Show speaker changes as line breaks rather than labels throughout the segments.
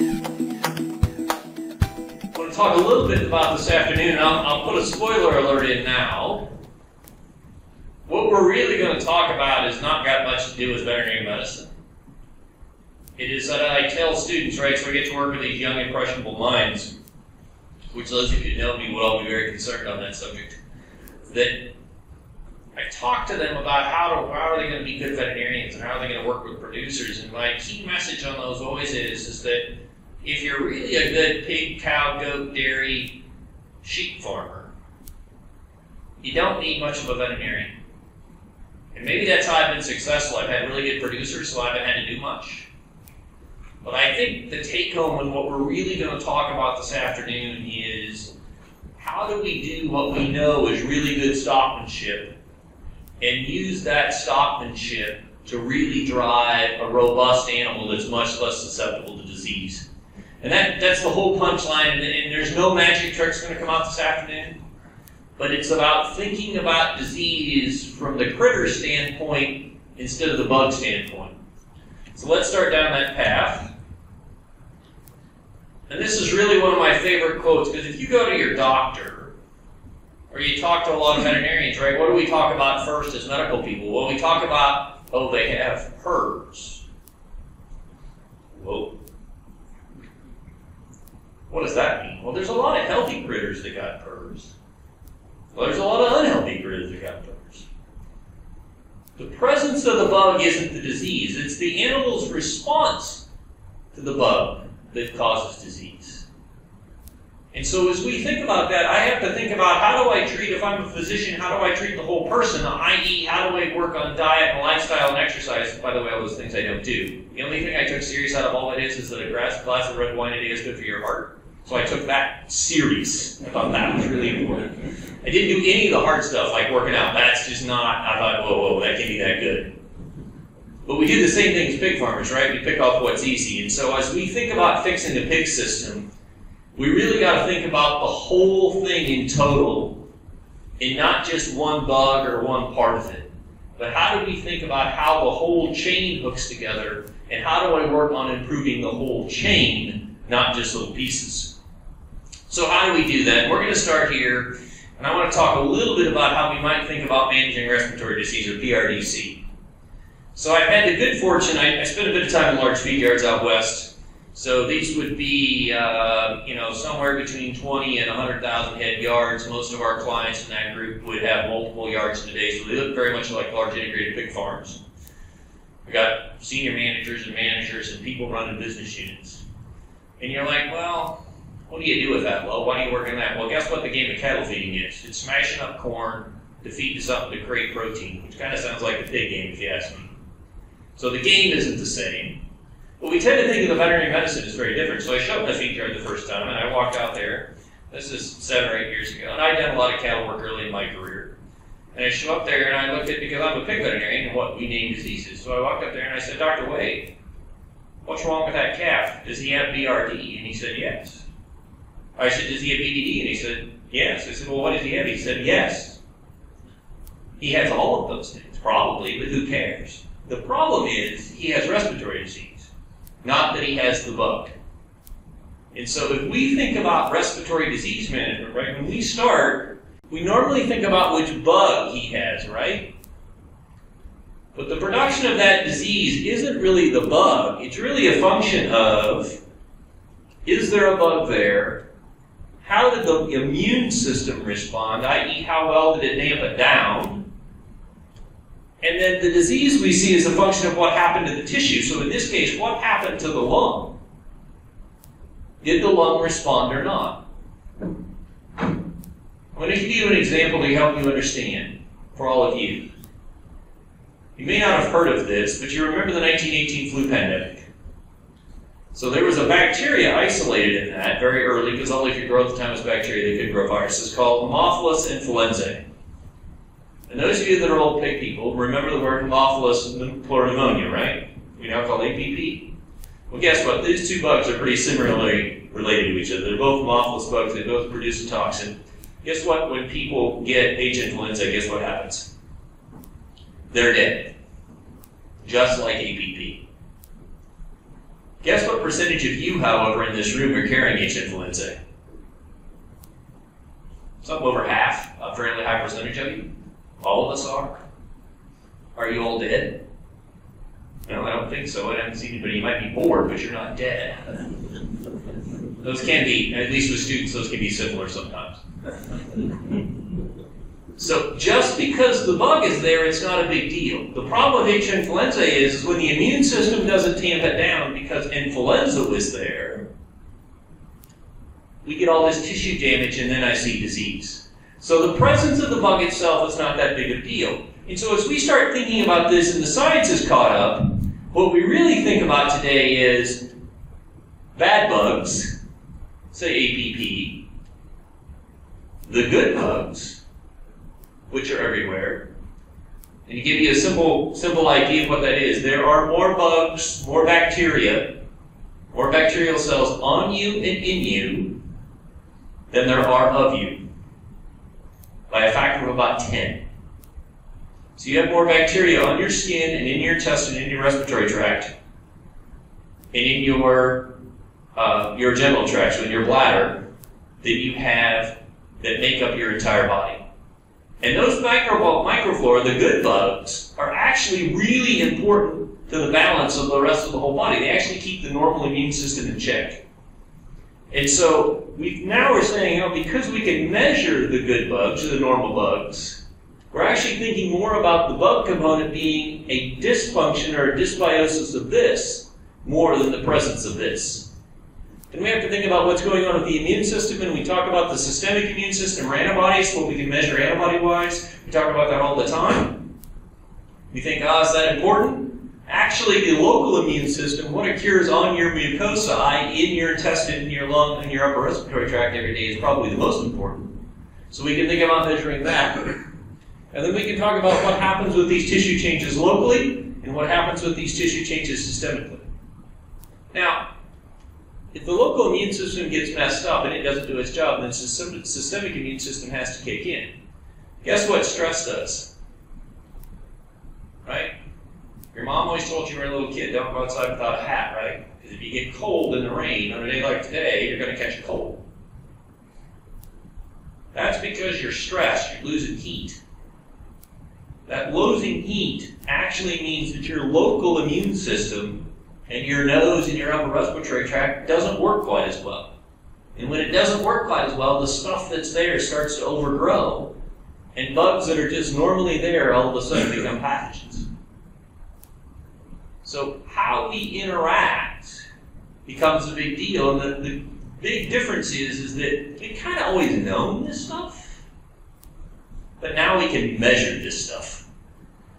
I want to talk a little bit about this afternoon. I'll put a spoiler alert in now. What we're really going to talk about has not got much to do with veterinary medicine. It is that I tell students, right, so I get to work with these young, impressionable minds, which those of you who know me will all be very concerned on that subject, that I talk to them about how are they going to be good veterinarians and how are they going to work with producers. And my key message on those always is that if you're really a good pig, cow, goat, dairy, sheep farmer, you don't need much of a veterinarian. And maybe that's how I've been successful. I've had really good producers, so I haven't had to do much. But I think the take-home and what we're really going to talk about this afternoon is how do we do what we know is really good stockmanship and use that stockmanship to really drive a robust animal that's much less susceptible to disease. And that's the whole punchline, and there's no magic tricks going to come out this afternoon, but it's about thinking about disease from the critter standpoint instead of the bug standpoint. So let's start down that path. And this is really one of my favorite quotes, because if you go to your doctor, or you talk to a lot of veterinarians, right, what do we talk about first as medical people? Well, we talk about, oh, they have PRRS. Whoa. What does that mean? Well, there's a lot of healthy critters that got PRRS. Well, there's a lot of unhealthy critters that got PRRS. The presence of the bug isn't the disease. It's the animal's response to the bug that causes disease. And so as we think about that, I have to think about how do I treat, if I'm a physician, how do I treat the whole person, i.e. how do I work on diet and lifestyle and exercise? By the way, all those things I don't do. The only thing I took serious out of all it is that a glass of red wine a day is good for your heart. So I took that serious. I thought that was really important. I didn't do any of the hard stuff like working out. That's just not, I thought, whoa, that can't be that good. But we do the same thing as pig farmers, right? We pick off what's easy. And so as we think about fixing the pig system, we really got to think about the whole thing in total and not just one bug or one part of it. But how do we think about how the whole chain hooks together, and how do I work on improving the whole chain, not just little pieces? So how do we do that? We're going to start here, and I want to talk a little bit about how we might think about managing respiratory disease, or PRDC. So I've had the good fortune, I spent a bit of time in large feed yards out west. So these would be, somewhere between 20 and 100,000 head yards. Most of our clients in that group would have multiple yards in a day, so they look very much like large integrated pig farms. We got senior managers and people running business units. And you're like, well, what do you do with that, Lowe? Why do you work in that? Well, guess what the game of cattle feeding is? It's smashing up corn to feed to something to create protein, which kind of sounds like the pig game, if you ask me. So the game isn't the same. But we tend to think of the veterinary medicine as very different. So I showed up in a feed yard the first time, and I walked out there. This is 7 or 8 years ago, and I'd done a lot of cattle work early in my career. And I show up there, and I looked at, because I'm a pig veterinarian, and what we name diseases. So I walked up there, and I said, Dr. Wade, what's wrong with that calf? Does he have BRD? And he said, yes. I said, does he have BDD? And he said, yes. I said, well, what does he have? He said, yes. He has all of those things, probably, but who cares? The problem is he has respiratory disease, not that he has the bug. And so if we think about respiratory disease management, right, when we start, we normally think about which bug he has, right? But the production of that disease isn't really the bug. It's really a function of, is there a bug there? How did the immune system respond, i.e. how well did it damp it down? And then the disease we see is a function of what happened to the tissue. So in this case, what happened to the lung? Did the lung respond or not? I'm going to give you an example to help you understand, for all of you. You may not have heard of this, but you remember the 1918 flu pandemic. So there was a bacteria isolated in that very early, because all they could grow at the time was bacteria, they couldn't grow viruses, called Haemophilus influenzae. And those of you that are old pig people remember the word Haemophilus pneumonia, right? We now call APP. Well, guess what? These two bugs are pretty similarly related to each other. They're both Haemophilus bugs. They both produce a toxin. Guess what? When people get H. influenza, guess what happens? They're dead. Just like APP. Guess what percentage of you, however, in this room are carrying H. influenzae? Something over half, a fairly high percentage of you. All of us are. Are you all dead? No, I don't think so. I haven't seen anybody. You might be bored, but you're not dead. Those can be, at least with students, those can be similar sometimes. So just because the bug is there, it's not a big deal. The problem with H. influenzae is when the immune system doesn't tamp it down because influenza was there, we get all this tissue damage and then I see disease. So the presence of the bug itself is not that big of a deal. And so as we start thinking about this and the science is caught up, what we really think about today is bad bugs, say APP, the good bugs, which are everywhere. And to give you a simple idea of what that is, there are more bugs, more bacteria, more bacterial cells on you and in you than there are of you, by a factor of about 10. So you have more bacteria on your skin and in your intestine, in your respiratory tract, and in your genital tract, so in your bladder, that you have that make up your entire body. And those microflora, the good bugs, are actually really important to the balance of the rest of the whole body. They actually keep the normal immune system in check. And so now we're saying, because we can measure the good bugs, the normal bugs, we're actually thinking more about the bug component being a dysfunction or a dysbiosis of this more than the presence of this. And we have to think about what's going on with the immune system, and we talk about the systemic immune system or antibodies, what we can measure antibody-wise. We talk about that all the time. We think, is that important? Actually, the local immune system, what occurs on your mucosa, i.e. in your intestine, in your lung, and your upper respiratory tract every day is probably the most important. So we can think about measuring that. And then we can talk about what happens with these tissue changes locally and what happens with these tissue changes systemically. Now, if the local immune system gets messed up and it doesn't do its job, then the systemic immune system has to kick in. Guess what stress does? Right? Your mom always told you when you were a little kid, don't go outside without a hat, right? Because if you get cold in the rain on a day like today, you're going to catch a cold. That's because you're stressed, you're losing heat. That losing heat actually means that your local immune system and your nose and your upper respiratory tract doesn't work quite as well. And when it doesn't work quite as well, the stuff that's there starts to overgrow, and bugs that are just normally there all of a sudden become pathogens. So how we interact becomes a big deal, and the big difference is that we kind of always known this stuff, but now we can measure this stuff.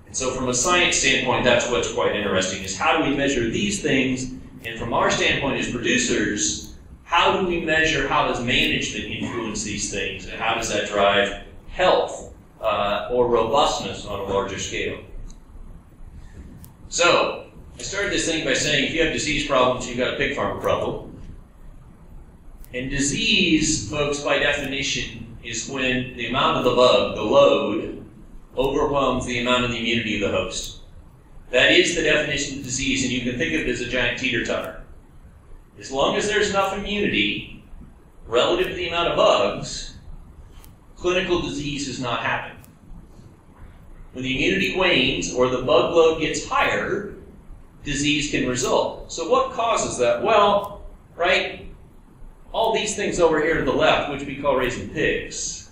And so from a science standpoint, that's what's quite interesting, is how do we measure these things? And from our standpoint as producers, how do we measure, how does management influence these things? And how does that drive health or robustness on a larger scale? So, I started this thing by saying if you have disease problems, you've got a pig farm problem. And disease, folks, by definition, is when the amount of the bug, the load, overwhelms the amount of the immunity of the host. That is the definition of disease, and you can think of it as a giant teeter-totter. As long as there's enough immunity relative to the amount of bugs, clinical disease is not happening. When the immunity wanes or the bug load gets higher, disease can result. So what causes that? Well, right, all these things over here to the left, which we call raising pigs,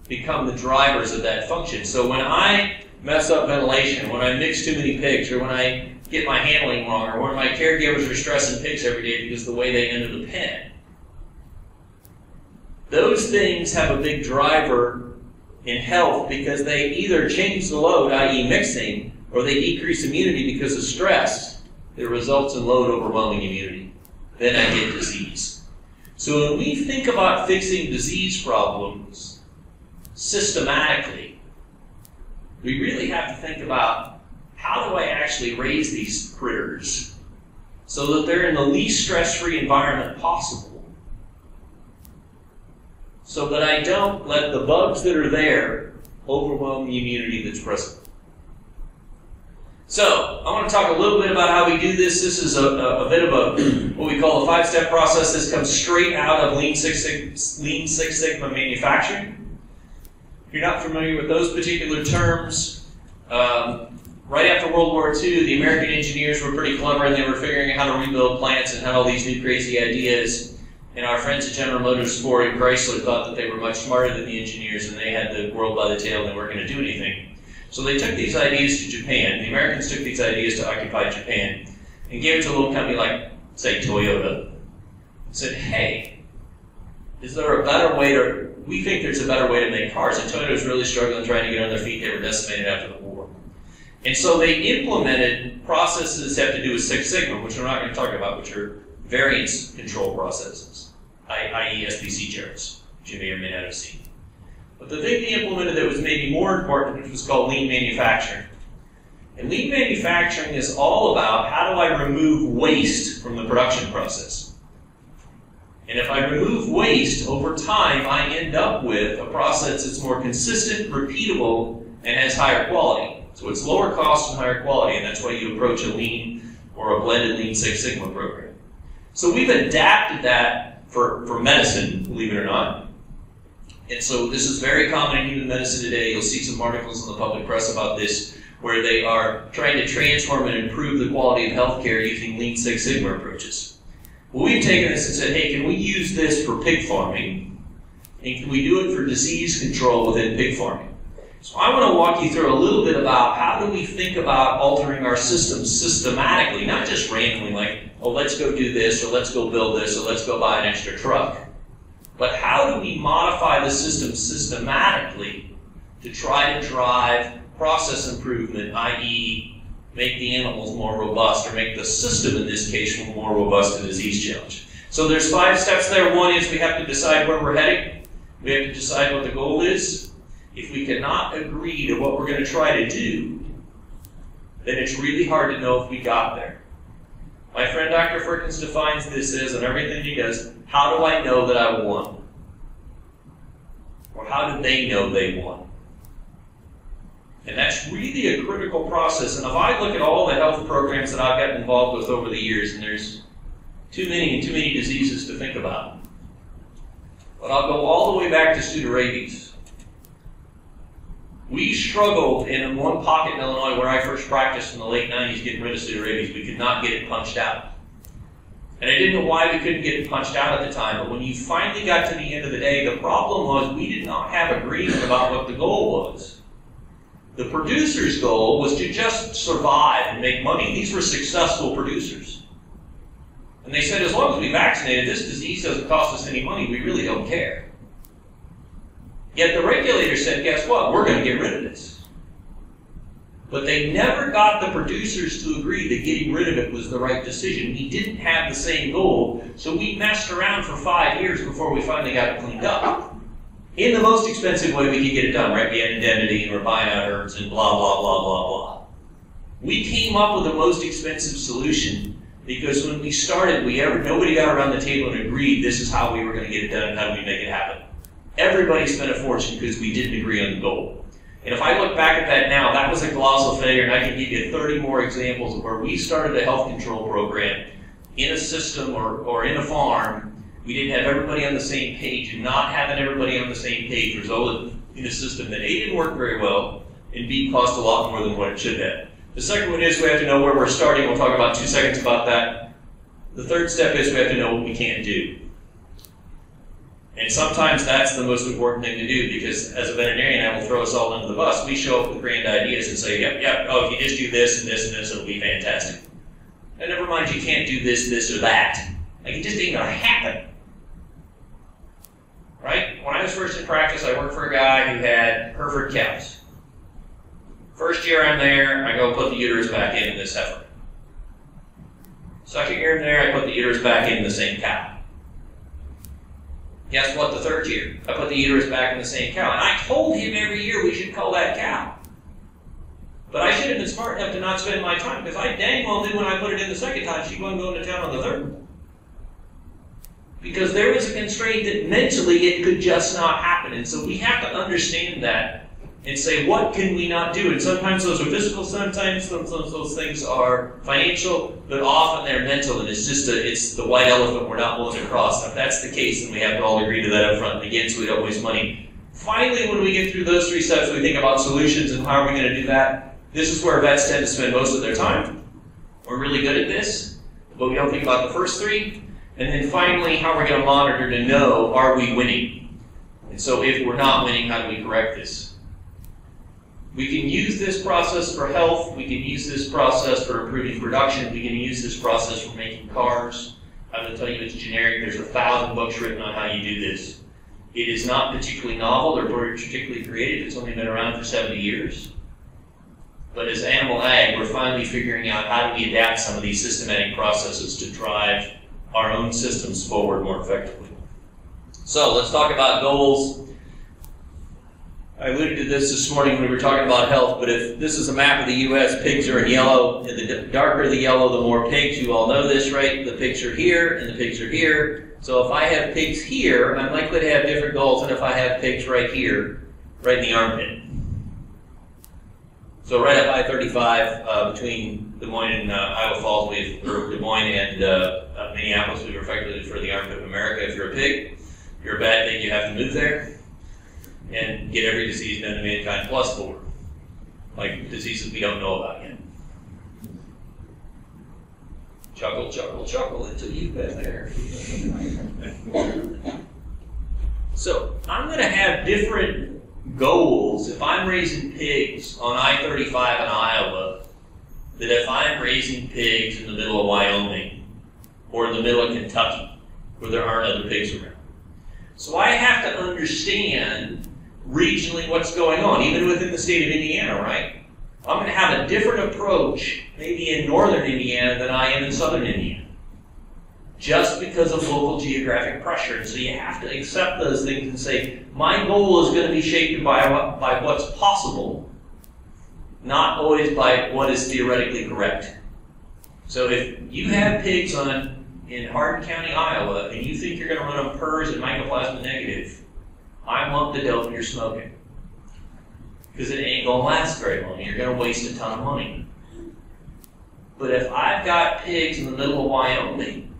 become the drivers of that function. So when I mess up ventilation, when I mix too many pigs, or when I get my handling wrong, or when my caregivers are stressing pigs every day because of the way they enter the pen, those things have a big driver in health because they either change the load, i.e. mixing, or they decrease immunity because of stress that results in load overwhelming immunity. Then I get disease. So when we think about fixing disease problems systematically, we really have to think about how do I actually raise these critters so that they're in the least stress-free environment possible, so that I don't let the bugs that are there overwhelm the immunity that's present. So, I want to talk a little bit about how we do this. This is a bit of a what we call a 5-step process. This comes straight out of Lean Six Sigma manufacturing. If you're not familiar with those particular terms, right after World War II, the American engineers were pretty clever and they were figuring out how to rebuild plants and had all these new crazy ideas. And our friends at General Motors, Ford, and Chrysler thought that they were much smarter than the engineers and they had the world by the tail and they weren't going to do anything. So they took these ideas to Japan. The Americans took these ideas to occupy Japan and gave it to a little company like, say, Toyota. And said, hey, is there a better way to, we think there's a better way to make cars. And Toyota was really struggling trying to get on their feet. They were decimated after the war. And so they implemented processes that have to do with Six Sigma, which we're not going to talk about, which are variance control processes, i.e. SPC charts, which you may or may not have seen. But the thing they implemented that was maybe more important, which was called lean manufacturing. And lean manufacturing is all about how do I remove waste from the production process. And if I remove waste, over time I end up with a process that's more consistent, repeatable, and has higher quality. So it's lower cost and higher quality, and that's why you approach a lean or a blended Lean Six Sigma program. So we've adapted that for medicine, believe it or not. And so this is very common in human medicine today. You'll see some articles in the public press about this, where they are trying to transform and improve the quality of healthcare using Lean Six Sigma approaches. Well, we've taken this and said, hey, can we use this for pig farming? And can we do it for disease control within pig farming? So I want to walk you through a little bit about how do we think about altering our systems systematically, not just randomly like, oh, let's go do this, or let's go build this, or let's go buy an extra truck. But how do we modify the system systematically to try to drive process improvement, i.e. make the animals more robust, or make the system, in this case, more robust to disease challenge? So there's 5 steps there. One is we have to decide where we're heading. We have to decide what the goal is. If we cannot agree to what we're going to try to do, then it's really hard to know if we got there. My friend Dr. Firkins defines this as, and everything he does, how do I know that I won? Or how do they know they won? And that's really a critical process. And if I look at all the health programs that I've gotten involved with over the years, and there's too many and too many diseases to think about. But I'll go all the way back to pseudorabies. We struggled in one pocket in Illinois where I first practiced in the late 90s getting rid of pseudorabies. We could not get it punched out. And I didn't know why we couldn't get it punched out at the time, but when you finally got to the end of the day, the problem was we did not have agreement about what the goal was. The producer's goal was to just survive and make money. These were successful producers. And they said, as long as we vaccinated, this disease doesn't cost us any money, we really don't care. Yet the regulator said, guess what? We're going to get rid of this. But they never got the producers to agree that getting rid of it was the right decision. We didn't have the same goal, so we messed around for 5 years before we finally got it cleaned up. In the most expensive way we could get it done, right? We had indemnity and we're buying out herbs and blah, blah, blah, blah, blah. We came up with the most expensive solution because when we started, nobody got around the table and agreed this is how we were going to get it done and how do we make it happen. Everybody spent a fortune because we didn't agree on the goal. And if I look back at that now, that was a colossal failure, and I can give you 30 more examples of where we started a health control program in a system or in a farm. We didn't have everybody on the same page, and not having everybody on the same page resulted in a system that A, didn't work very well, and B, cost a lot more than what it should have. The second one is we have to know where we're starting. We'll talk about 2 seconds about that. The third step is we have to know what we can't do. And sometimes that's the most important thing to do, because as a veterinarian, I will throw us all under the bus. We show up with grand ideas and say, yep, oh, if you just do this and this and this, it'll be fantastic. And never mind, you can't do this, this, or that. Like, it just ain't going to happen. Right? When I was first in practice, I worked for a guy who had Hereford cows. First year I'm there, I go put the uterus back in this heifer. Second year I'm there, I put the uterus back in the same cow. Guess what, the third year? I put the uterus back in the same cow. And I told him every year we should cull that cow. But I should have been smart enough to not spend my time, because I dang well knew when I put it in the second time, she wasn't going to town on the third one. Because there was a constraint that mentally it could just not happen. And so we have to understand that and say, what can we not do? And sometimes those are physical, sometimes those things are financial, but often they're mental, and it's the white elephant we're not willing to cross. And if that's the case, then we have to all agree to that up front and again, so we don't waste money. Finally, when we get through those three steps, we think about solutions and how are we going to do that. This is where vets tend to spend most of their time. We're really good at this, but we don't think about the first three. And then finally, how are we going to monitor to know, are we winning? And so if we're not winning, how do we correct this? We can use this process for health. We can use this process for improving production. We can use this process for making cars. I'm going to tell you it's generic. There's 1,000 books written on how you do this. It is not particularly novel or particularly creative. It's only been around for 70 years. But as animal ag, we're finally figuring out how do we adapt some of these systematic processes to drive our own systems forward more effectively. So let's talk about goals. I alluded to this morning when we were talking about health, but if this is a map of the U.S., pigs are in yellow, and the darker the yellow, the more pigs. You all know this, right? The pigs are here, and the pigs are here. So if I have pigs here, I'm likely to have different goals than if I have pigs right here, right in the armpit. So right up I-35 between Des Moines and Iowa Falls, or Des Moines and Minneapolis, we effectively refer to the armpit of America. If you're a pig, you're a bad pig, you have to move there and get every disease known to mankind plus 4, like diseases we don't know about yet. Chuckle, chuckle, chuckle until you've been there. So I'm going to have different goals if I'm raising pigs on I-35 in Iowa than if I'm raising pigs in the middle of Wyoming or in the middle of Kentucky where there aren't other pigs around. So I have to understand regionally what's going on, even within the state of Indiana, right? I'm going to have a different approach maybe in northern Indiana than I am in southern Indiana, just because of local geographic pressure. And so you have to accept those things and say, my goal is going to be shaped by what's possible, not always by what is theoretically correct. So if you have pigs in Hardin County, Iowa, and you think you're going to run them PRRS and mycoplasma negative, I want the dope you're smoking. Because it ain't going to last very long. You're going to waste a ton of money. But if I've got pigs in the middle of Wyoming,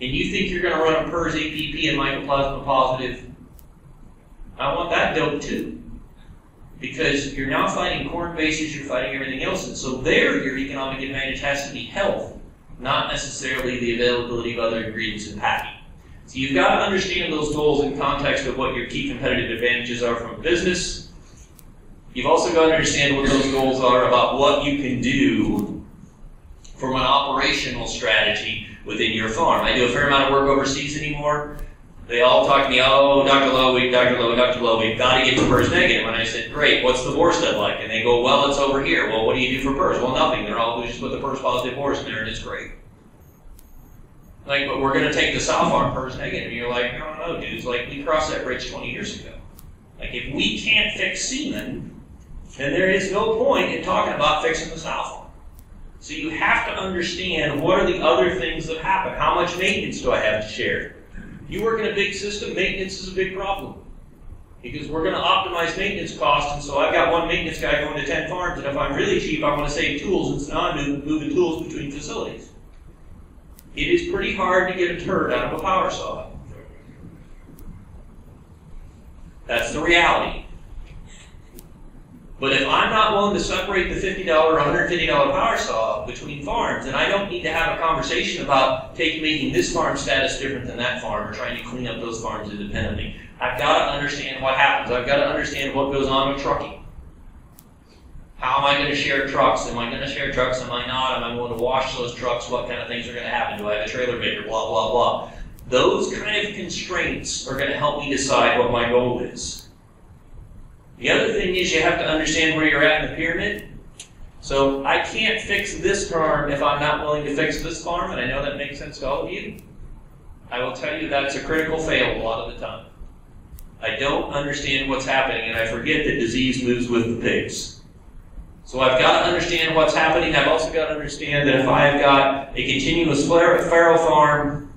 and you think you're going to run a PRRS, APP, and mycoplasma positive, I want that dope too. Because you're now fighting corn bases, you're fighting everything else, and so there your economic advantage has to be health, not necessarily the availability of other ingredients in packing. So you've got to understand those goals in context of what your key competitive advantages are from a business. You've also got to understand what those goals are about what you can do from an operational strategy within your farm. I do a fair amount of work overseas anymore. They all talk to me, oh, Dr. Lowe, we've got to get to PRRS negative. And I said, great, what's the Vorstead like? And they go, well, it's over here. Well, what do you do for PRRS? Well, nothing. We just put the PRRS positive horse in there and it's great. Like, but we're going to take the sow farm PRRS negative. And you're like, no, dudes. Like, we crossed that bridge 20 years ago. Like, if we can't fix semen, then there is no point in talking about fixing the sow farm. So you have to understand what are the other things that happen. How much maintenance do I have to share? You work in a big system, maintenance is a big problem. Because we're going to optimize maintenance costs, and so I've got one maintenance guy going to 10 farms, and if I'm really cheap, I want to save tools, and so now I'm moving tools between facilities. It is pretty hard to get a turd out of a power saw. That's the reality. But if I'm not willing to separate the $50 or $150 power saw between farms, then I don't need to have a conversation about making this farm status different than that farm or trying to clean up those farms independently. I've got to understand what happens. I've got to understand what goes on with trucking. How am I going to share trucks? Am I going to share trucks? Am I not? Am I going to wash those trucks? What kind of things are going to happen? Do I have a trailer maker? Blah, blah, blah. Those kind of constraints are going to help me decide what my goal is. The other thing is you have to understand where you're at in the pyramid. So I can't fix this farm if I'm not willing to fix this farm, and I know that makes sense to all of you. I will tell you that's a critical fail a lot of the time. I don't understand what's happening, and I forget that disease moves with the pigs. So I've got to understand what's happening. I've also got to understand that if I've got a continuous farrow farm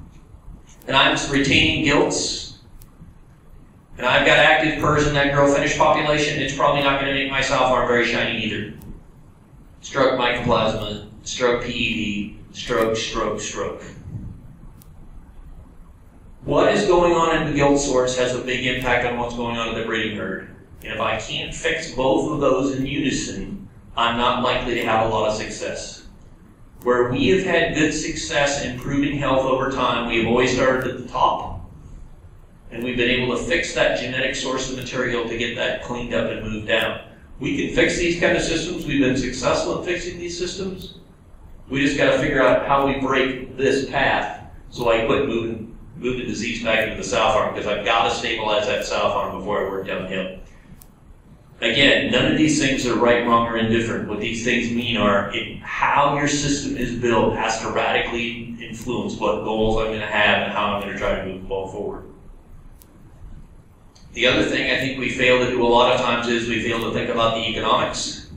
and I'm retaining gilts, and I've got active PRRS in that girl finish population, it's probably not going to make my sow farm very shiny either. Stroke mycoplasma, stroke PED, stroke. What is going on in the gilt source has a big impact on what's going on in the breeding herd. And if I can't fix both of those in unison, I'm not likely to have a lot of success. Where we have had good success in improving health over time, we have always started at the top, and we've been able to fix that genetic source of material to get that cleaned up and moved down. We can fix these kind of systems. We've been successful in fixing these systems. We just got to figure out how we break this path so I quit moving the disease back into the sow farm, because I've got to stabilize that sow farm before I work downhill. Again, none of these things are right, wrong, or indifferent. What these things mean are how your system is built has to radically influence what goals I'm going to have and how I'm going to try to move the ball forward. The other thing I think we fail to do a lot of times is we fail to think about the economics.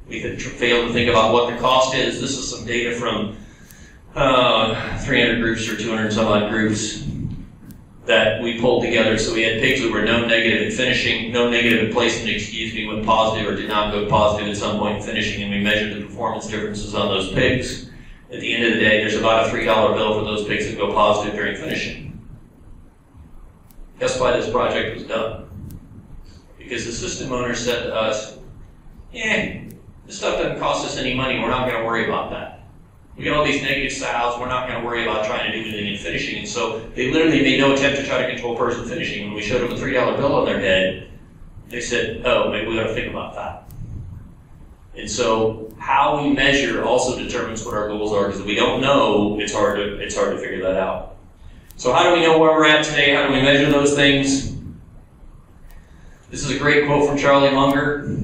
We fail to think about what the cost is. This is some data from 300 groups or 200 and some odd groups that we pulled together. So we had pigs that were no negative in finishing, no negative in placement, went positive or did not go positive at some point in finishing, and we measured the performance differences on those pigs. At the end of the day, there's about a $3 bill for those pigs that go positive during finishing. Guess why this project was done? Because the system owner said to us, this stuff doesn't cost us any money, we're not going to worry about that. We got all these negative sows, we're not going to worry about trying to do anything in finishing. And so they literally made no attempt to try to control PRRS in finishing. When we showed them a $3 bill on their head, they said, oh, maybe we got to think about that. And so how we measure also determines what our goals are, because if we don't know, it's hard to figure that out. So how do we know where we're at today? How do we measure those things? This is a great quote from Charlie Munger.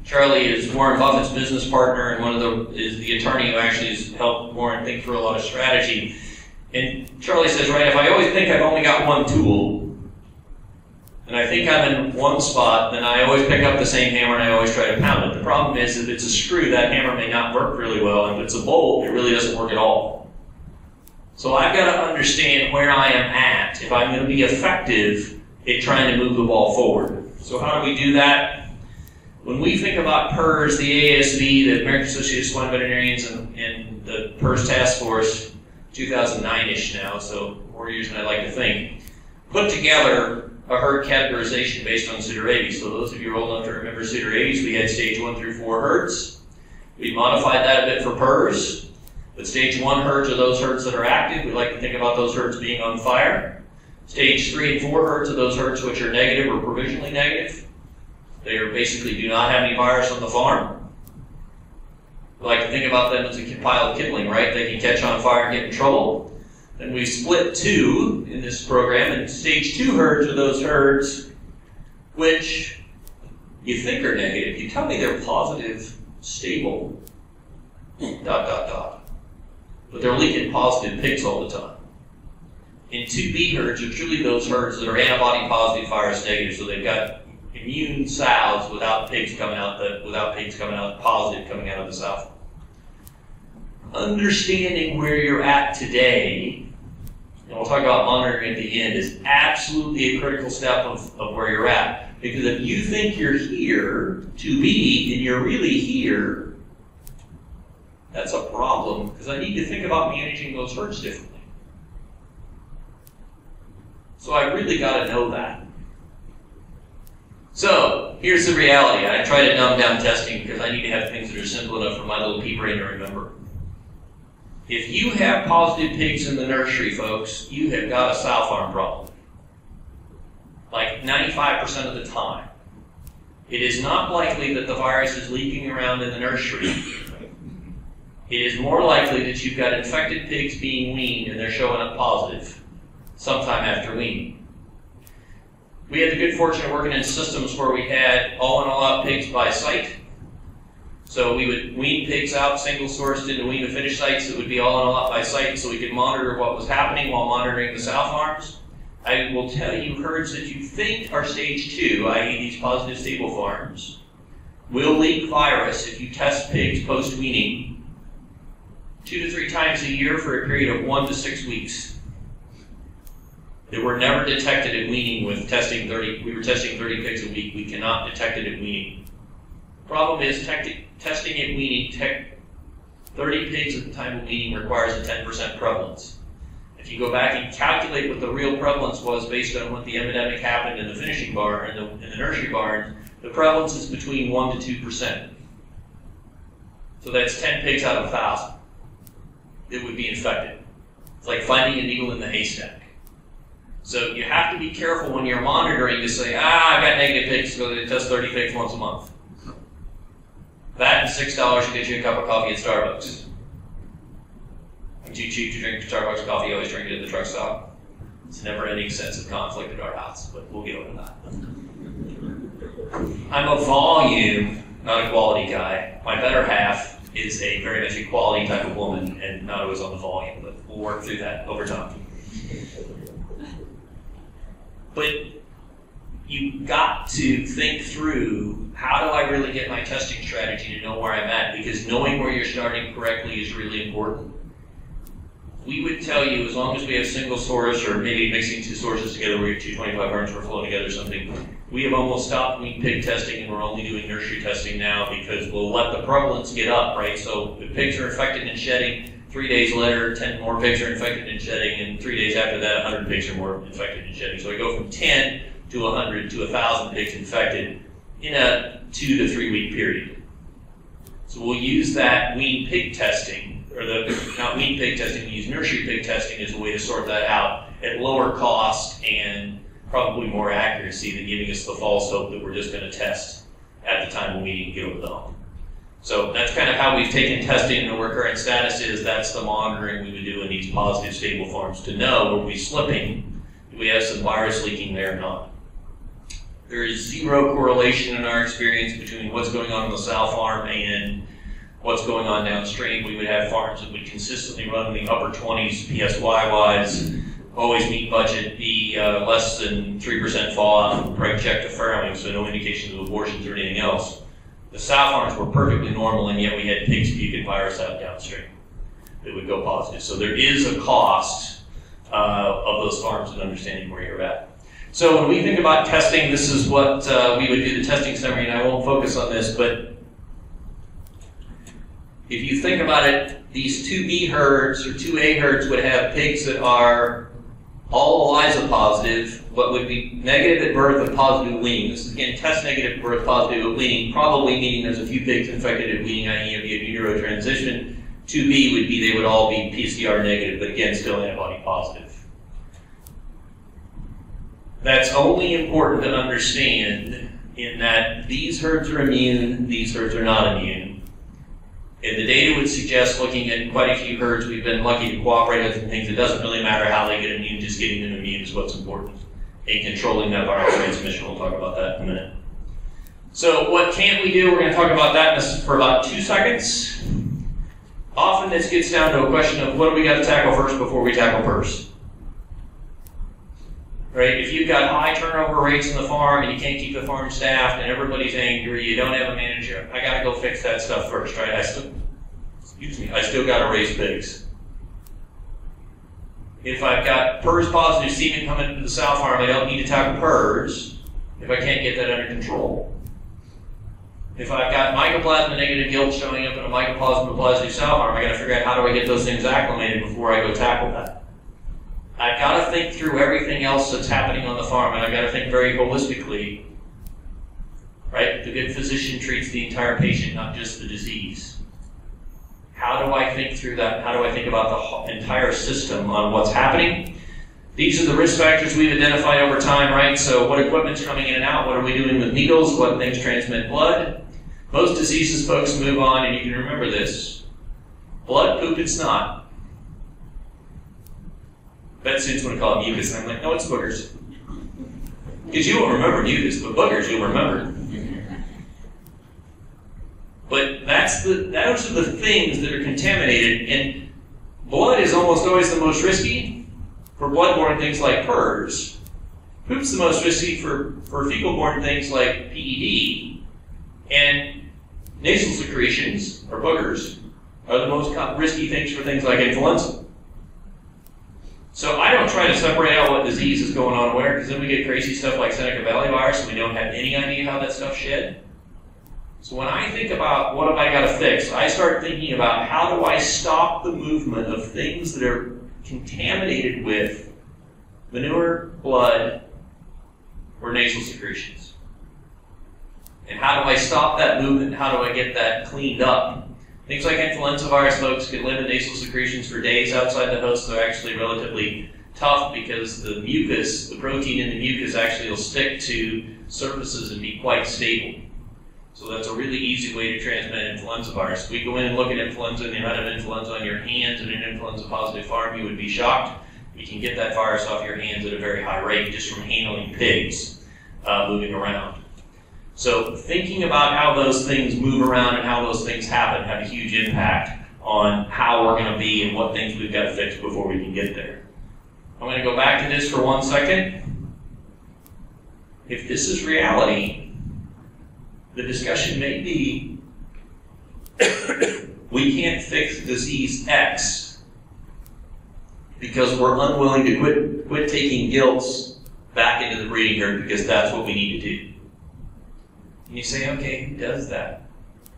Charlie is Warren Buffett's business partner and is the attorney who actually has helped Warren think through a lot of strategy. And Charlie says, right, if I always think I've only got one tool, and I think I'm in one spot, then I always pick up the same hammer and I always try to pound it. The problem is, if it's a screw, that hammer may not work really well, and if it's a bolt, it really doesn't work at all. So I've got to understand where I am at if I'm going to be effective at trying to move the ball forward. So how do we do that? When we think about PRRS, the ASV, the American Association of Swine Veterinarians, and the PRRS Task Force, 2009-ish now, so more years than I like to think, put together a herd categorization based on pseudorabes. So those of you who are old enough to remember pseudorabes, we had stage 1 through 4 herds. We modified that a bit for PRRS. But stage 1 herds are those herds that are active. We like to think about those herds being on fire. Stage 3 and 4 herds are those herds which are negative or provisionally negative. They basically do not have any virus on the farm. We like to think about them as a pile of kindling, right? They can catch on fire and get in trouble. Then we split 2 in this program, and stage 2 herds are those herds which you think are negative. You tell me they're positive, stable, ... But they're leaking positive pigs all the time. And 2B herds are truly those herds that are antibody positive, virus negative, so they've got immune sows without pigs coming out positive coming out of the sow. Understanding where you're at today, and we'll talk about monitoring at the end, is absolutely a critical step of where you're at. Because if you think you're here to be and you're really here, that's a problem, because I need to think about managing those herds differently. So I really got to know that. So, here's the reality. I try to dumb down testing because I need to have things that are simple enough for my little pea brain to remember. If you have positive pigs in the nursery, folks, you have got a sow farm problem. Like 95% of the time. It is not likely that the virus is leaking around in the nursery. It is more likely that you've got infected pigs being weaned and they're showing up positive sometime after weaning. We had the good fortune of working in systems where we had all in all out pigs by site. So we would wean pigs out, single sourced into wean to finish sites that would be all in all out by site, so we could monitor what was happening while monitoring the sow farms. I will tell you, herds that you think are stage 2, i.e. these positive stable farms, will leak virus if you test pigs post-weaning 2 to 3 times a year for a period of 1 to 6 weeks. that were never detected at weaning with testing 30. We were testing 30 pigs a week. We cannot detect it at weaning. Problem is, testing at weaning, 30 pigs at the time of weaning requires a 10% prevalence. If you go back and calculate what the real prevalence was based on what the epidemic happened in the finishing barn, in the nursery barn, the prevalence is between 1 to 2%. So that's 10 pigs out of 1,000 that would be infected. It's like finding a needle in the haystack. So you have to be careful when you're monitoring to say, I've got negative pigs, so they test 30 pigs once a month. That and $6 to get you a cup of coffee at Starbucks. I'm too cheap to drink Starbucks coffee, I always drink it at the truck stop. It's a never-ending sense of conflict at our house, but we'll get over that. I'm a volume, not a quality guy. My better half is a very much a quality type of woman and not always on the volume, but we'll work through that over time. But you've got to think through, how do I really get my testing strategy to know where I'm at? Because knowing where you're starting correctly is really important. We would tell you, as long as we have single source or maybe mixing two sources together where your 225 herds were flowing together or something, we have almost stopped wean pig testing and we're only doing nursery testing now because we'll let the prevalence get up, right? So if pigs are infected and shedding, 3 days later, 10 more pigs are infected and shedding, and 3 days after that, 100 pigs are more infected and shedding. So we go from 10 to 100 to 1,000 pigs infected in a 2 to 3 week period. So we'll use that wean pig testing, or not wean pig testing, we use nursery pig testing as a way to sort that out at lower cost and probably more accuracy than giving us the false hope that we're just going to test at the time when we get over the hump. So that's kind of how we've taken testing and where current status is. That's the monitoring we would do in these positive stable farms to know, are we slipping? Do we have some virus leaking there or not? There is zero correlation in our experience between what's going on the sow farm and what's going on downstream. We would have farms that would consistently run in the upper 20s PSY-wise, always meet budget, be less than 3% fallout from preg check to farrowing, so no indications of abortions or anything else. The sow farms were perfectly normal, and yet we had pigs puking virus out downstream that would go positive. So there is a cost of those farms and understanding where you're at. So when we think about testing, this is what we would do the testing summary, and I won't focus on this, but if you think about it, these 2B herds or 2A herds would have pigs that are all ELISA positive, what would be negative at birth and positive at weaning. This is, again, test negative at birth, positive at weaning, probably meaning there's a few pigs infected at weaning, i.e. a utero transition. 2B would be they would all be PCR negative, but again, still antibody positive. That's only important to understand in that these herds are immune, these herds are not immune. And the data would suggest, looking at quite a few herds, we've been lucky to cooperate with some things. It doesn't really matter how they get immune, just getting them immune is what's important. And controlling that viral transmission, we'll talk about that in a minute. So what can't we do? We're going to talk about that for about 2 seconds. Often this gets down to a question of what do we got to tackle first before we tackle PRRS? Right? If you've got high turnover rates in the farm and you can't keep the farm staffed and everybody's angry, you don't have a manager, I got to go fix that stuff first, right? I still got to raise pigs. If I've got PRRS positive semen coming into the sow farm, I don't need to tackle PRRS if I can't get that under control. If I've got mycoplasma negative gilt showing up in a mycoplasma positive sow farm, I got to figure out how do I get those things acclimated before I go tackle that. I've got to think through everything else that's happening on the farm, and I've got to think very holistically, right? The good physician treats the entire patient, not just the disease. How do I think through that? How do I think about the entire system on what's happening? These are the risk factors we've identified over time, right? So what equipment's coming in and out? What are we doing with needles? What things transmit blood? Most diseases, folks, move on, and you can remember this. Blood, poop, and snot. Vet students want to call it mucus, and I'm like, no, it's boogers. Because you won't remember mucus, but boogers you'll remember. But those are the things that are contaminated, and blood is almost always the most risky for blood-borne things like PRRS. Poop's the most risky for fecal-borne things like PED, and nasal secretions, or boogers, are the most risky things for things like influenza. So I don't try to separate out what disease is going on where, because then we get crazy stuff like Seneca Valley virus and we don't have any idea how that stuff's shed. So when I think about what have I got to fix, I start thinking about how do I stop the movement of things that are contaminated with manure, blood, or nasal secretions. And how do I stop that movement? How do I get that cleaned up? Things like influenza virus, folks, can live in nasal secretions for days outside the host. They're actually relatively tough because the mucus, the protein in the mucus actually will stick to surfaces and be quite stable. So that's a really easy way to transmit influenza virus. If we go in and look at influenza and the amount of influenza on your hands in an influenza-positive farm, you would be shocked. We can get that virus off your hands at a very high rate just from handling pigs moving around. So thinking about how those things move around and how those things happen have a huge impact on how we're going to be and what things we've got to fix before we can get there. I'm going to go back to this for 1 second. If this is reality, the discussion may be, we can't fix disease X because we're unwilling to quit taking gilts back into the breeding herd because that's what we need to do. And you say, okay, who does that?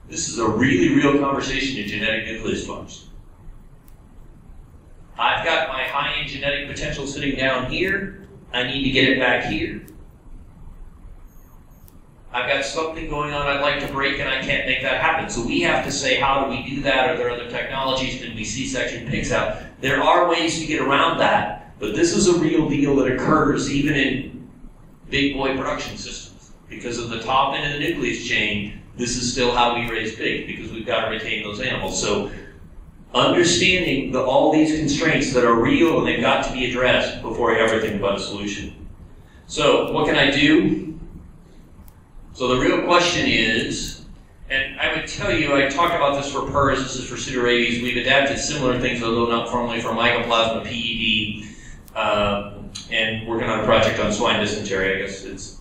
This is a really real conversation in genetic nucleus farms. I've got my high-end genetic potential sitting down here. I need to get it back here. I've got something going on I'd like to break and I can't make that happen. So we have to say, how do we do that? Are there other technologies? Can we C-section pigs out? There are ways to get around that, but this is a real deal that occurs even in big boy production systems. Because of the top end of the nucleus chain, this is still how we raise pigs because we've got to retain those animals. So understanding all these constraints that are real and they've got to be addressed before I ever think about a solution. So what can I do? So the real question is, and I would tell you, I talked about this for PRRS, this is for pseudorabies. We've adapted similar things, although not formally, for mycoplasma PED, and working on a project on swine dysentery. I guess it's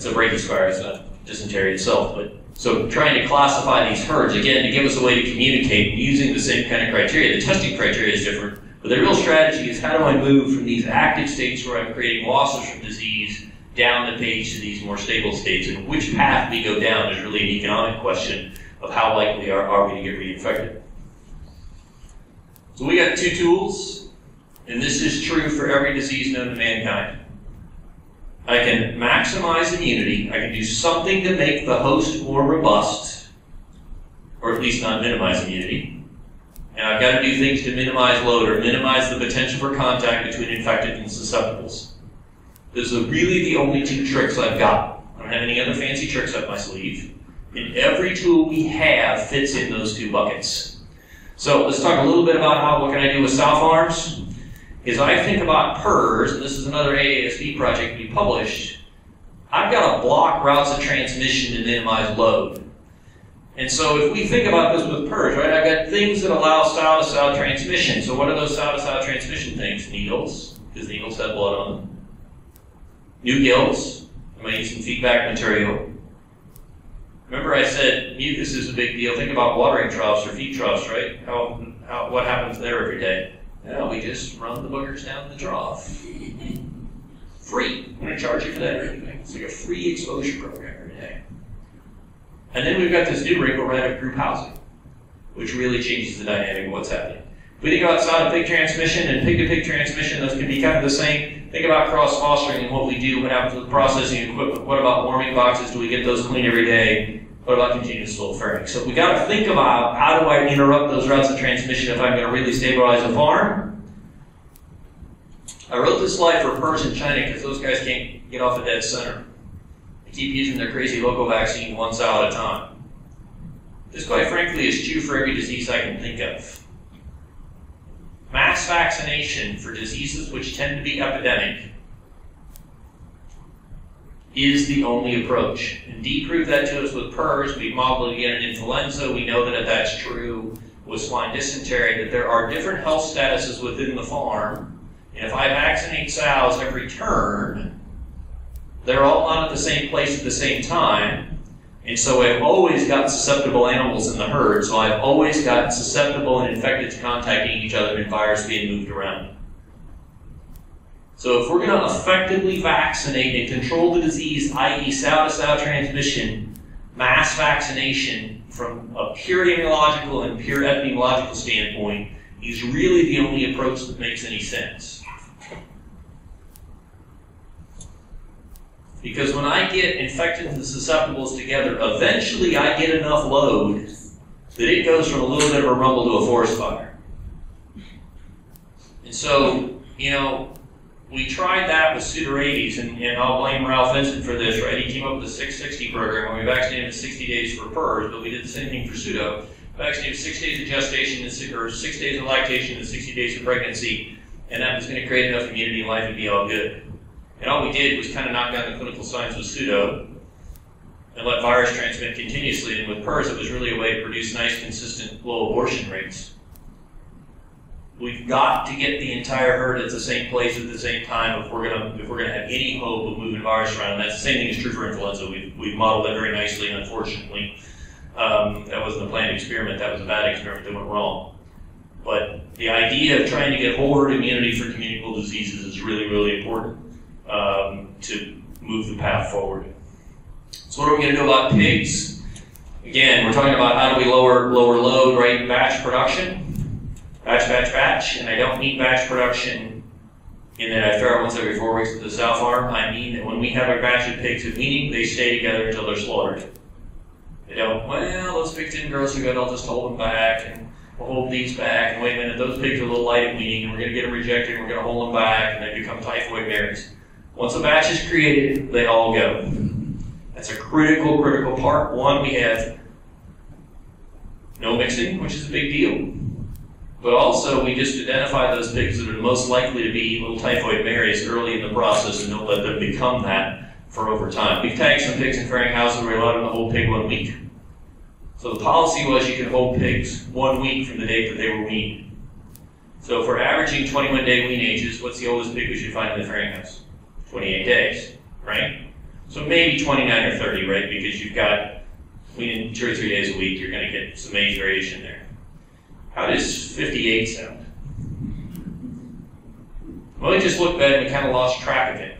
a brachyspire, not dysentery itself. But so trying to classify these herds, again, to give us a way to communicate using the same kind of criteria. The testing criteria is different, but the real strategy is how do I move from these active states where I'm creating losses from disease down the page to these more stable states, and which path we go down is really an economic question of how likely are we to get reinfected. So we got two tools, and this is true for every disease known to mankind. I can maximize immunity, I can do something to make the host more robust, or at least not minimize immunity, and I've got to do things to minimize load or minimize the potential for contact between infected and susceptibles. Those are really the only two tricks I've got. I don't have any other fancy tricks up my sleeve. And every tool we have fits in those two buckets. So let's talk a little bit about what can I do with sow farms. As I think about PRRS, and this is another AASB project we published, I've got to block routes of transmission to minimize load. And so if we think about this with PRRS, right, I've got things that allow sow-to-sow transmission. So what are those sow-to-sow transmission things? Needles, because needles have blood on them. New gilts, am I using feedback material? Remember I said mucus is a big deal. Think about watering troughs or feed troughs, right? What happens there every day? Well, we just run the boogers down the trough. Free. I'm going to charge you for that anyway. It's like a free exposure program every day. And then we've got this new wrinkle, right, of group housing, which really changes the dynamic of what's happening. If we think about sow-to-pig transmission and pig-to-pig transmission, those can be kind of the same. Think about cross-fostering and what we do, what happens with processing equipment. What about warming boxes? Do we get those clean every day? What about continuous flow ferrying? So we got to think about how do I interrupt those routes of transmission if I'm going to really stabilize a farm. I wrote this slide for PRRS in China because those guys can't get off a dead center. They keep using their crazy local vaccine one sow at a time. This, quite frankly, is true for every disease I can think of. Mass vaccination for diseases which tend to be epidemic is the only approach. And Dee proved that to us with PRRS. We've modeled it again in influenza. We know that that's true with swine dysentery, that there are different health statuses within the farm. And if I vaccinate sows every turn, they're all not at the same place at the same time. And so I've always got susceptible animals in the herd, so I've always got susceptible and infected to contacting each other and virus being moved around. So if we're going to effectively vaccinate and control the disease, i.e. sow-to-sow transmission, mass vaccination from a pure immunological and pure epidemiological standpoint is really the only approach that makes any sense. Because when I get infected and susceptibles together, eventually I get enough load that it goes from a little bit of a rumble to a forest fire. And so, you know, we tried that with pseudorabies, and I'll blame Ralph Vincent for this, right? He came up with the 660 program where we vaccinated 60 days for PRRS, but we did the same thing for pseudo. Vaccinated 6 days of gestation, or 6 days of lactation, and 60 days of pregnancy, and that was going to create enough immunity and life would be all good. And all we did was kind of knock down the clinical signs with pseudo and let virus transmit continuously, and with PRRS it was really a way to produce nice, consistent, low abortion rates. We've got to get the entire herd at the same place at the same time if we're gonna have any hope of moving virus around. And that's the same thing is true for influenza. We've modeled that very nicely, and unfortunately, that wasn't a planned experiment. That was a bad experiment that went wrong. But the idea of trying to get whole herd immunity for communicable diseases is really, really important to move the path forward. So what are we going to do about pigs? Again, we're talking about how do we lower load, right? Batch production. Batch, and I don't mean batch production in that I ferret once every 4 weeks at the sow farm. I mean that when we have a batch of pigs at weaning, they stay together until they're slaughtered. They don't, well, those pigs didn't grow so good, I'll just hold them back, and we'll hold these back, and wait a minute, those pigs are a little light at weaning, and we're going to get them rejected, and we're going to hold them back, and they become typhoid Marys. Once a batch is created, they all go. That's a critical part. One, we have no mixing, which is a big deal. But also, we just identify those pigs that are most likely to be little typhoid Marys early in the process and don't let them become that for over time. We've tagged some pigs in ferrying houses where we allowed them to hold pig 1 week. So the policy was you could hold pigs 1 week from the date that they were weaned. So if we're averaging 21-day wean ages, what's the oldest pig we should find in the ferrying house? 28 days, right? So maybe 29 or 30, right? Because you've got weaning 2 or 3 days a week, you're going to get some age variation there. How does 58 sound? Well, we just looked at it and we kind of lost track of it.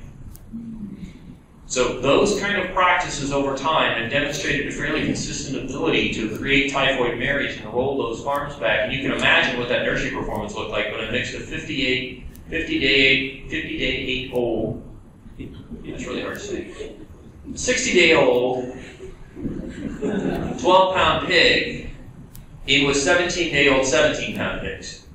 So those kind of practices over time have demonstrated a fairly consistent ability to create typhoid Marys and roll those farms back. And you can imagine what that nursery performance looked like when I mixed a 50-day old, that's really hard to say, 60-day-old, 12-pound pig in with 17-day-old, 17-pound pigs.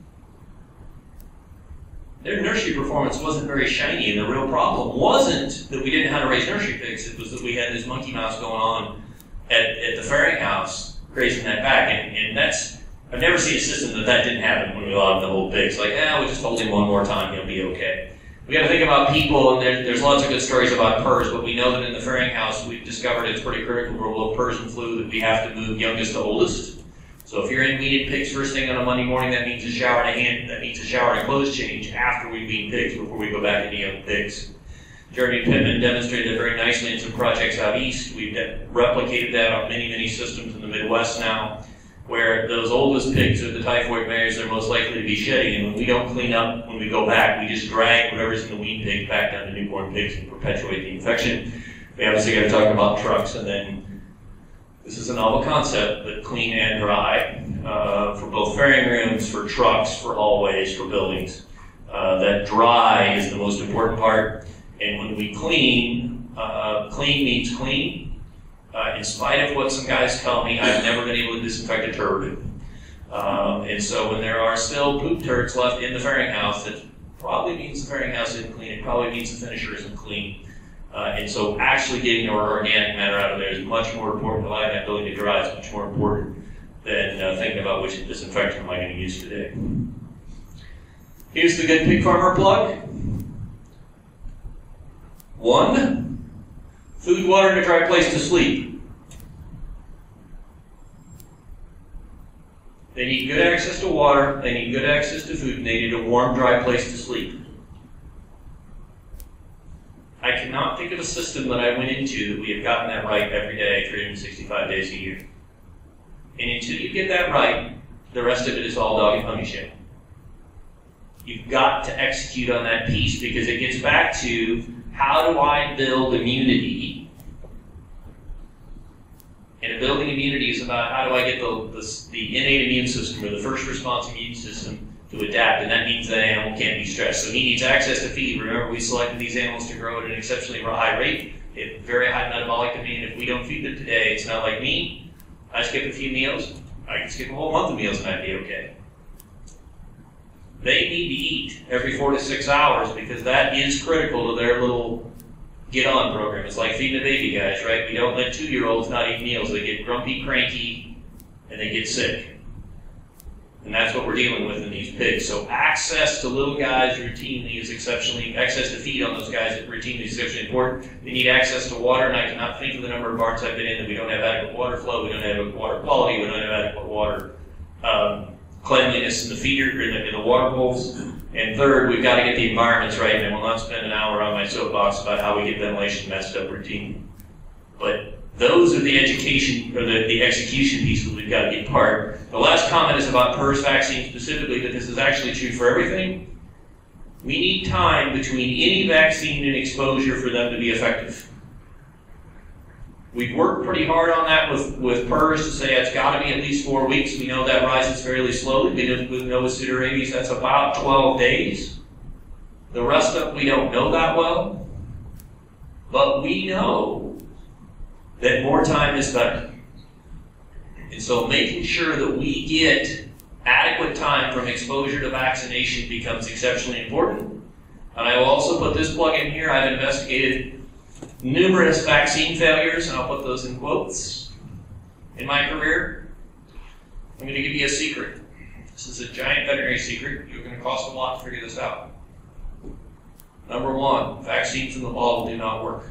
Their nursery performance wasn't very shiny, and the real problem wasn't that we didn't know how to raise nursery pigs, it was that we had this monkey mouse going on at the ferrying house, grazing that back, and that's, I've never seen a system that didn't happen when we allowed them to hold pigs. Like, we'll just hold him one more time, he'll be okay. We got to think about people, and there's lots of good stories about PRRS, but we know that in the ferrying house, we've discovered it's pretty critical role of PRRS and flu that we have to move youngest to oldest. So if you're in weaned pigs first thing on a Monday morning, that means a shower and a clothes change after we wean pigs before we go back into young pigs. Jeremy Pittman demonstrated that very nicely in some projects out east. We've replicated that on many, many systems in the Midwest now, where those oldest pigs are the typhoid Marys they're most likely to be shedding, and when we don't clean up, when we go back, we just drag whatever's in the weaned pigs back down to newborn pigs and perpetuate the infection. We obviously got to talk about trucks, and then this is a novel concept, but clean and dry for both ferrying rooms, for trucks, for hallways, for buildings. That dry is the most important part. And when we clean, clean means clean. In spite of what some guys tell me, I've never been able to disinfect a turd. And so when there are still poop turds left in the ferrying house, that probably means the ferrying house isn't clean. It probably means the finisher isn't clean. And so actually getting our organic matter out of there is much more important. Allowing that ability to dry is much more important than thinking about which disinfectant am I going to use today. Here's the Good Pig Farmer plug. 1, food, water, and a dry place to sleep. They need good access to water, they need good access to food, and they need a warm, dry place to sleep. I cannot think of a system that I went into that we have gotten that right every day, 365 days a year. And until you get that right, the rest of it is all dog and pony show. You've got to execute on that piece, because it gets back to, how do I build immunity? And building immunity is about, how do I get the innate immune system, or the first response immune system, to adapt, and that means that animal can't be stressed. So he needs access to feed. Remember, we selected these animals to grow at an exceptionally high rate. They have very high metabolic demand. If we don't feed them today, it's not like me. I skip a few meals. I can skip a whole month of meals and I'd be okay. They need to eat every 4 to 6 hours, because that is critical to their little get-on program. It's like feeding the baby guys, right? We don't let 2-year-olds not eat meals. They get grumpy, cranky, and they get sick. And that's what we're dealing with in these pigs. So access to little guys routinely is access to feed on those guys routinely is exceptionally important. They need access to water, and I cannot think of the number of barns I've been in that we don't have adequate water flow, we don't have adequate water quality, we don't have adequate water cleanliness in the feeder, or in the water bowls. And third, we've got to get the environments right, and I will not spend an hour on my soapbox about how we get ventilation messed up routinely. But those are the education, or the execution pieces we've got to get part. The last comment is about PRRS vaccine specifically, but this is actually true for everything. We need time between any vaccine and exposure for them to be effective. We've worked pretty hard on that with PRRS to say it's got to be at least 4 weeks. We know that rises fairly slowly. With Novacida rabies, that's about 12 days. The rest of it we don't know that well, but we know that more time is better. And so making sure that we get adequate time from exposure to vaccination becomes exceptionally important. And I will also put this plug in here. I've investigated numerous vaccine failures, and I'll put those in quotes, in my career. I'm going to give you a secret. This is a giant veterinary secret. You're going to cost a lot to figure this out. Number one, vaccines in the bottle do not work.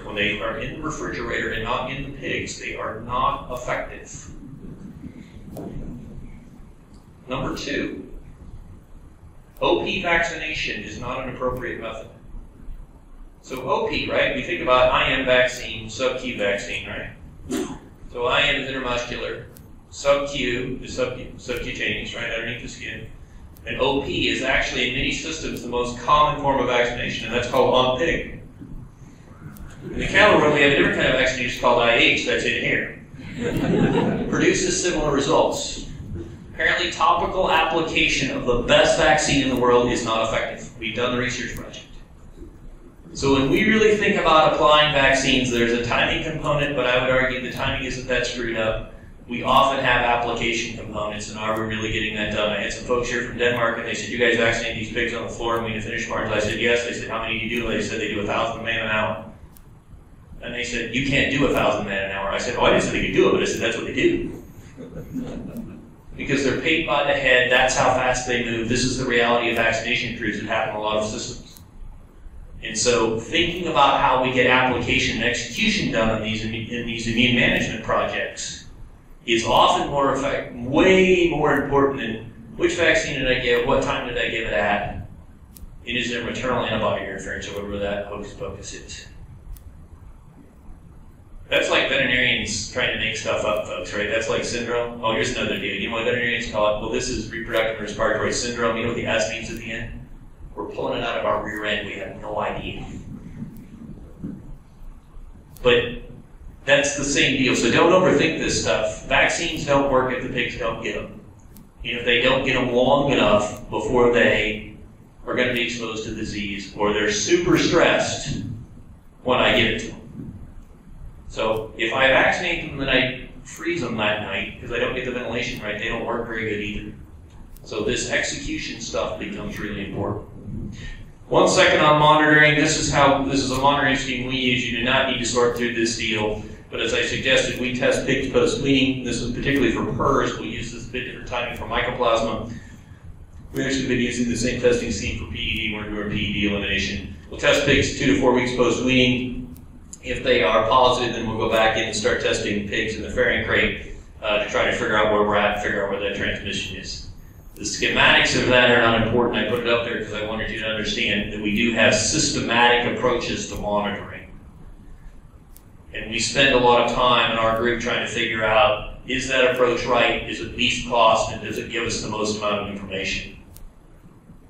When they are in the refrigerator and not in the pigs, they are not effective. Number two, OP vaccination is not an appropriate method. So OP, right? We think about IM vaccine, sub-Q vaccine, right? So IM is intramuscular, sub-Q is subcutaneous, right, underneath the skin. And OP is actually, in many systems, the most common form of vaccination, and that's called on pig. In the cattle world, we have a different kind of vaccination called IH, that's in here. Produces similar results. Apparently, topical application of the best vaccine in the world is not effective. We've done the research project. So when we really think about applying vaccines, there's a timing component, but I would argue the timing isn't that screwed up. We often have application components, and are we really getting that done? I had some folks here from Denmark, and they said, you guys vaccinate these pigs on the floor and we need to finish farms? I said, yes. They said, how many do you do? They said, they do 1,000 man an hour. And they said, you can't do 1,000 man an hour. I said, oh, I didn't say they could do it, but I said, that's what they do. Because they're paid by the head, that's how fast they move. This is the reality of vaccination crews that happen in a lot of systems. And so thinking about how we get application and execution done in these immune management projects is often way more important than which vaccine did I give, what time did I give it at, and is there maternal antibody interference, or whatever that hocus pocus is. That's like veterinarians trying to make stuff up, folks, right? That's like syndrome. Oh, here's another deal. You know what veterinarians call it? Well, this is reproductive and respiratory syndrome. You know what the S means at the end? We're pulling it out of our rear end. We have no idea. But that's the same deal. So don't overthink this stuff. Vaccines don't work if the pigs don't get them. And if they don't get them long enough before they are going to be exposed to disease, or they're super stressed when I give it to them. So if I vaccinate them and then I freeze them that night because I don't get the ventilation right, they don't work very good either. So this execution stuff becomes really important. 1 second on monitoring. This is a monitoring scheme we use. You do not need to sort through this deal. But as I suggested, we test pigs post-weaning. This is particularly for PRRS. We use this a bit different timing for mycoplasma. We've actually been using the same testing scheme for PED. We're doing PED elimination. We'll test pigs 2 to 4 weeks post-weaning. If they are positive, then we'll go back in and start testing pigs in the farrowing crate to try to figure out where we're at, figure out where that transmission is. The schematics of that are not important. I put it up there because I wanted you to understand that we do have systematic approaches to monitoring. And we spend a lot of time in our group trying to figure out, is that approach right? Is it least cost? And does it give us the most amount of information?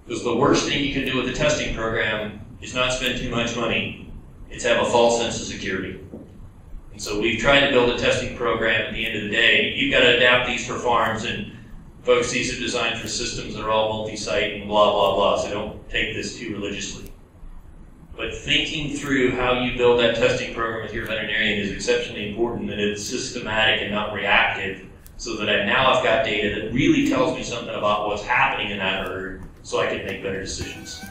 Because the worst thing you can do with the testing program is not spend too much money. It's have a false sense of security. And so we've tried to build a testing program. At the end of the day, you've got to adapt these for farms, and folks, these are designed for systems that are all multi-site and blah, blah, blah, so don't take this too religiously. But thinking through how you build that testing program with your veterinarian is exceptionally important, that it's systematic and not reactive, so that I've got data that really tells me something about what's happening in that herd, so I can make better decisions.